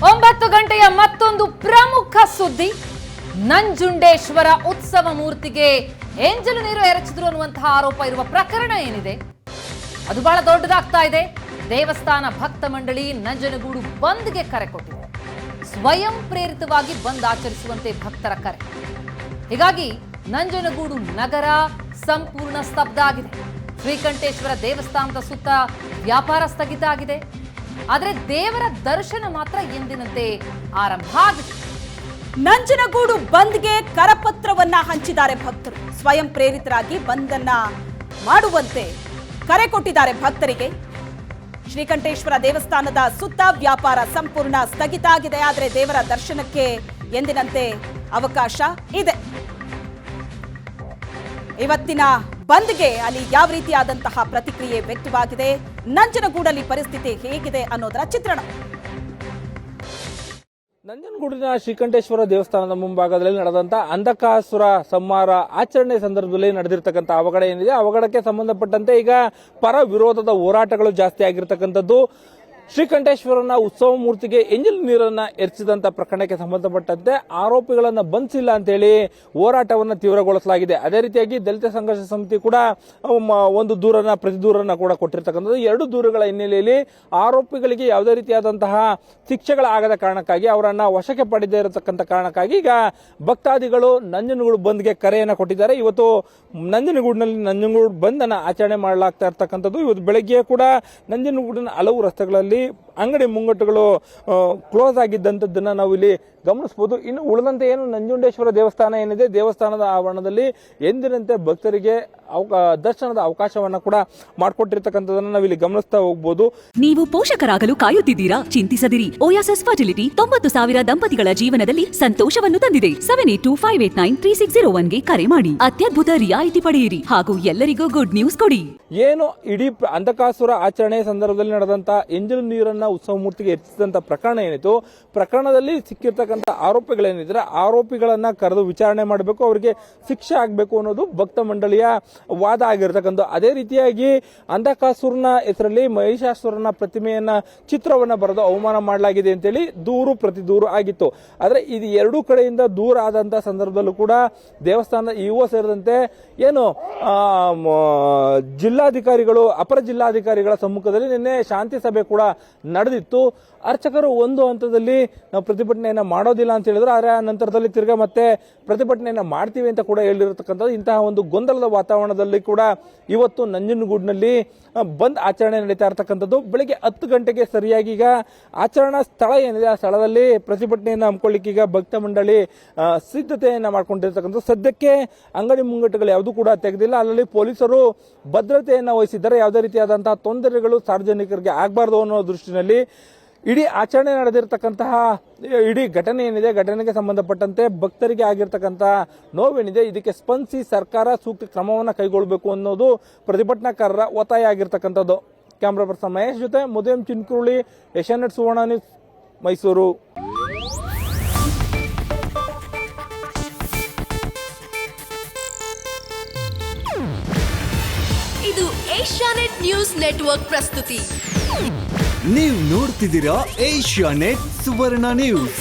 9 ಗಂಟೆಯ ಮತ್ತೊಂದು ಪ್ರಮುಖ ಸುದ್ದಿ. ನಂಜುಂಡೇಶ್ವರ ಉತ್ಸವ ಮೂರ್ತಿಗೆ ಎಂಜಲು ನೀರು ಎರಚಿದ್ರು ಅನ್ನುವಂತಹ ಆರೋಪ ಇರುವ ಪ್ರಕರಣ ಏನಿದೆ ಅದು ಬಹಳ ದೊಡ್ಡದಾಗ್ತಾ ಇದೆ. ದೇವಸ್ಥಾನ ಭಕ್ತ ಮಂಡಳಿ ನಂಜನಗೂಡು ಬಂದ್ಗೆ ಕರೆ ಕೊಟ್ಟಿದೆ. ಸ್ವಯಂ ಪ್ರೇರಿತವಾಗಿ ಬಂದ್ ಆಚರಿಸುವಂತೆ ಭಕ್ತರ ಕರೆ. ಹೀಗಾಗಿ ನಂಜನಗೂಡು ನಗರ ಸಂಪೂರ್ಣ ಸ್ತಬ್ಧ ಆಗಿದೆ. ಶ್ರೀಕಂಠೇಶ್ವರ ದೇವಸ್ಥಾನದ ಸುತ್ತ ವ್ಯಾಪಾರ ಸ್ಥಗಿತ ಆಗಿದೆ. ಆದರೆ ದೇವರ ದರ್ಶನ ಮಾತ್ರ ಎಂದಿನಂತೆ ಆರಂಭ ಆಗಿದೆ. ನಂಜನಗೂಡು ಬಂದ್ಗೆ ಕರಪತ್ರವನ್ನ ಹಂಚಿದ್ದಾರೆ ಭಕ್ತರು. ಸ್ವಯಂ ಪ್ರೇರಿತರಾಗಿ ಬಂದನ್ನ ಮಾಡುವಂತೆ ಕರೆ ಕೊಟ್ಟಿದ್ದಾರೆ ಭಕ್ತರಿಗೆ. ಶ್ರೀಕಂಠೇಶ್ವರ ದೇವಸ್ಥಾನದ ಸುತ್ತ ವ್ಯಾಪಾರ ಸಂಪೂರ್ಣ ಸ್ಥಗಿತ ಆಗಿದೆ. ಆದರೆ ದೇವರ ದರ್ಶನಕ್ಕೆ ಎಂದಿನಂತೆ ಅವಕಾಶ ಇದೆ. ಇವತ್ತಿನ ಬಂದ್ಗೆ ಅಲ್ಲಿ ಯಾವ ರೀತಿಯಾದಂತಹ ಪ್ರತಿಕ್ರಿಯೆ ವ್ಯಕ್ತವಾಗಿದೆ, ನಂಜನಗೂಡಲ್ಲಿ ಪರಿಸ್ಥಿತಿ ಹೇಗಿದೆ ಅನ್ನೋದರ ಚಿತ್ರಣ. ನಂಜನಗೂಡಿನ ಶ್ರೀಕಂಠೇಶ್ವರ ದೇವಸ್ಥಾನದ ಮುಂಭಾಗದಲ್ಲಿ ನಡೆದಂತ ಅಂಧಕಾಸುರ ಸಂಹಾರ ಆಚರಣೆ ಸಂದರ್ಭದಲ್ಲಿ ನಡೆದಿರ್ತಕ್ಕಂಥ ಅವಘಡ ಏನಿದೆ, ಅವಘಡಕ್ಕೆ ಸಂಬಂಧಪಟ್ಟಂತೆ ಈಗ ಪರ ವಿರೋಧದ ಹೋರಾಟಗಳು ಜಾಸ್ತಿ ಆಗಿರ್ತಕ್ಕಂಥದ್ದು. ಶ್ರೀಕಂಠೇಶ್ವರನ ಉತ್ಸವ ಮೂರ್ತಿಗೆ ಎಂಜಲ್ ನೀರನ್ನ ಎರಚಿದಂತ ಪ್ರಕರಣಕ್ಕೆ ಸಂಬಂಧಪಟ್ಟಂತೆ ಆರೋಪಿಗಳನ್ನ ಬಂಧಿಸಿಲ್ಲ ಅಂತ ಹೇಳಿ ಹೋರಾಟವನ್ನು ತೀವ್ರಗೊಳಿಸಲಾಗಿದೆ. ಅದೇ ರೀತಿಯಾಗಿ ದಲಿತ ಸಂಘರ್ಷ ಸಮಿತಿ ಕೂಡ ಒಂದು ಪ್ರತಿ ದೂರನ್ನ ಕೂಡ ಕೊಟ್ಟಿರ್ತಕ್ಕಂಥದ್ದು. ಎರಡು ದೂರುಗಳ ಹಿನ್ನೆಲೆಯಲ್ಲಿ ಆರೋಪಿಗಳಿಗೆ ಯಾವುದೇ ರೀತಿಯಾದಂತಹ ಶಿಕ್ಷೆಗಳಾಗದ ಕಾರಣಕ್ಕಾಗಿ ಅವರನ್ನ ವಶಕ್ಕೆ ಪಡೆದೇ ಇರತಕ್ಕಂಥ ಕಾರಣಕ್ಕಾಗಿ ಈಗ ಭಕ್ತಾದಿಗಳು ನಂಜನಗೂಡು ಬಂದ್ಗೆ ಕರೆಯನ್ನ ಕೊಟ್ಟಿದ್ದಾರೆ. ಇವತ್ತು ನಂಜನಗೂಡು ಬಂದ್ ಅನ್ನ ಆಚರಣೆ ಮಾಡಲಾಗ್ತಾ ಇರ್ತಕ್ಕಂಥದ್ದು. ಇವತ್ತು ಬೆಳಗ್ಗೆ ಕೂಡ ನಂಜನಗೂಡಿನ ಹಲವು ರಸ್ತೆಗಳಲ್ಲಿ ಅಂಗಡಿ ಮುಂಗಟ್ಟುಗಳು ಕ್ಲೋಸ್ ಆಗಿದ್ದಂಥದ್ದನ್ನ ನಾವು ಇಲ್ಲಿ ಗಮನಿಸಬಹುದು. ಇನ್ನು ಉಳಿದಂತೆ ಏನು ನಂಜುಂಡೇಶ್ವರ ದೇವಸ್ಥಾನ ಏನಿದೆ, ದೇವಸ್ಥಾನದ ಆವರಣದಲ್ಲಿ ಎಂದಿನಂತೆ ಭಕ್ತರಿಗೆ ದರ್ಶನದ ಅವಕಾಶವನ್ನ ಕೂಡ ಮಾಡಿಕೊಟ್ಟಿರ್ತಕ್ಕಂಥದನ್ನ ನಾವಿಲ್ಲಿ ಗಮನಿಸ್ತಾ ಹೋಗಬಹುದು. ನೀವು ಪೋಷಕರಾಗಲು ಕಾಯುತ್ತಿದ್ದೀರಾ? ಚಿಂತಿಸದಿರಿ. ಓಯಾಸಿಸ್ ಫರ್ಟಿಲಿಟಿ 90,000 ದಂಪತಿಗಳ ಜೀವನದಲ್ಲಿ ಸಂತೋಷವನ್ನು ತಂದಿದೆ. 7825893601ಗೆ ಕರೆ ಮಾಡಿ ಅತ್ಯದ್ಭುತ ರಿಯಾಯಿತಿ ಪಡೆಯಿರಿ ಹಾಗೂ ಎಲ್ಲರಿಗೂ ಗುಡ್ ನ್ಯೂಸ್ ಕೊಡಿ. ಏನು ಇಡೀ ಅಂಧಕಾಸುರ ಆಚರಣೆ ಸಂದರ್ಭದಲ್ಲಿ ನಡೆದಂತ ಎಂಜಲು ನೀರನ್ನ ಉತ್ಸವ ಮೂರ್ತಿಗೆ ಹೆಚ್ಚಿಸಿದಂತ ಪ್ರಕರಣ ಏನಿತ್ತು, ಪ್ರಕರಣದಲ್ಲಿ ಸಿಕ್ಕಿರ್ತಕ್ಕಂಥ ಆರೋಪಿಗಳೇನಿದ್ರೆ ಆರೋಪಿಗಳನ್ನ ಕರೆದು ವಿಚಾರಣೆ ಮಾಡಬೇಕು, ಅವರಿಗೆ ಶಿಕ್ಷೆ ಆಗಬೇಕು ಅನ್ನೋದು ಭಕ್ತ ಮಂಡಳಿಯ ವಾದ ಆಗಿರ್ತಕ್ಕಂಥ. ಅದೇ ರೀತಿಯಾಗಿ ಅಂಧಕಾಸುರನ ಹೆಸರಲ್ಲಿ ಮಹಿಷಾಸುರನ ಪ್ರತಿಮೆಯನ್ನ ಚಿತ್ರವನ್ನ ಬರೆದು ಅವಮಾನ ಮಾಡಲಾಗಿದೆ ಅಂತೇಳಿ ಪ್ರತಿ ದೂರು ಆಗಿತ್ತು. ಆದ್ರೆ ಇದು ಎರಡೂ ಕಡೆಯಿಂದ ದೂರ ಆದಂತ ಸಂದರ್ಭದಲ್ಲೂ ಕೂಡ ದೇವಸ್ಥಾನದ ಇಒ ಸೇರಿದಂತೆ ಏನು ಜಿಲ್ಲಾಧಿಕಾರಿಗಳು, ಅಪರ ಜಿಲ್ಲಾಧಿಕಾರಿಗಳ ಸಮ್ಮುಖದಲ್ಲಿ ನಿನ್ನೆ ಶಾಂತಿ ಸಭೆ ಕೂಡ ನಡೆದಿತ್ತು. ಅರ್ಚಕರು ಒಂದು ಹಂತದಲ್ಲಿ ನಾವು ಪ್ರತಿಭಟನೆಯನ್ನ ಮಾಡೋದಿಲ್ಲ ಅಂತ ಹೇಳಿದ್ರು, ಆದರೆ ಆ ನಂತರದಲ್ಲಿ ತಿರ್ಗಾ ಮತ್ತೆ ಪ್ರತಿಭಟನೆಯನ್ನ ಮಾಡ್ತೀವಿ ಅಂತ ಕೂಡ ಹೇಳಿರತಕ್ಕಂಥದ್ದು. ಇಂತಹ ಒಂದು ಗೊಂದಲದ ವಾತಾವರಣದಲ್ಲಿ ಕೂಡ ಇವತ್ತು ನಂಜನಗೂಡಿನಲ್ಲಿ ಬಂದ್ ಆಚರಣೆ ನಡೀತಾ ಇರತಕ್ಕಂಥದ್ದು. ಬೆಳಿಗ್ಗೆ 10 ಗಂಟೆಗೆ ಸರಿಯಾಗಿ ಈಗ ಆಚರಣಾ ಸ್ಥಳ ಏನಿದೆ ಆ ಸ್ಥಳದಲ್ಲಿ ಪ್ರತಿಭಟನೆಯನ್ನ ಹಮ್ಮಿಕೊಳ್ಳಿಕ್ಕೆ ಈಗ ಭಕ್ತ ಮಂಡಳಿ ಸಿದ್ಧತೆಯನ್ನ ಮಾಡ್ಕೊಂಡಿರ್ತಕ್ಕಂಥದ್ದು. ಸದ್ಯಕ್ಕೆ ಅಂಗಡಿ ಮುಂಗಟ್ಟುಗಳು ಯಾವುದೂ ಕೂಡ ತೆಗೆದಿಲ್ಲ. ಅಲ್ಲಲ್ಲಿ ಪೊಲೀಸರು ಭದ್ರತೆಯನ್ನ ವಹಿಸಿದ್ದಾರೆ. ಯಾವುದೇ ರೀತಿಯಾದಂತಹ ತೊಂದರೆಗಳು ಸಾರ್ವಜನಿಕರಿಗೆ ಆಗಬಾರ್ದು ಅನ್ನೋ ದೃಷ್ಟಿನಲ್ಲಿ ಇಡೀ ಆಚರಣೆ ನಡೆದಿರ್ತಕ್ಕಂತಹ ಇಡೀ ಘಟನೆ ಏನಿದೆ, ಘಟನೆಗೆ ಸಂಬಂಧಪಟ್ಟಂತೆ ಭಕ್ತರಿಗೆ ಆಗಿರ್ತಕ್ಕಂತಹ ನೋವೇನಿದೆ, ಇದಕ್ಕೆ ಸ್ಪಂದಿಸಿ ಸರ್ಕಾರ ಸೂಕ್ತ ಕ್ರಮವನ್ನು ಕೈಗೊಳ್ಳಬೇಕು ಅನ್ನೋದು ಪ್ರತಿಭಟನಾಕಾರರ ಒತ್ತಾಯ ಆಗಿರ್ತಕ್ಕಂಥದ್ದು. ಕ್ಯಾಮ್ರಾ ಪರ್ಸನ್ ಮಹೇಶ್ ಜೊತೆ ಮುದೇಂ ಚಿನ್ಕುರುಳಿ, ಏಷ್ಯಾನೆಟ್ ಸುವರ್ಣ ನ್ಯೂಸ್, ಮೈಸೂರು. ಇದು ಏಷ್ಯಾನೆಟ್ ನ್ಯೂಸ್ ನೆಟ್ವರ್ಕ್ ಪ್ರಸ್ತುತಿ. ನೀವು ನೋಡ್ತಿದ್ದೀರಾ ಏಷ್ಯಾನೆಟ್ ಸುವರ್ಣ ನ್ಯೂಸ್.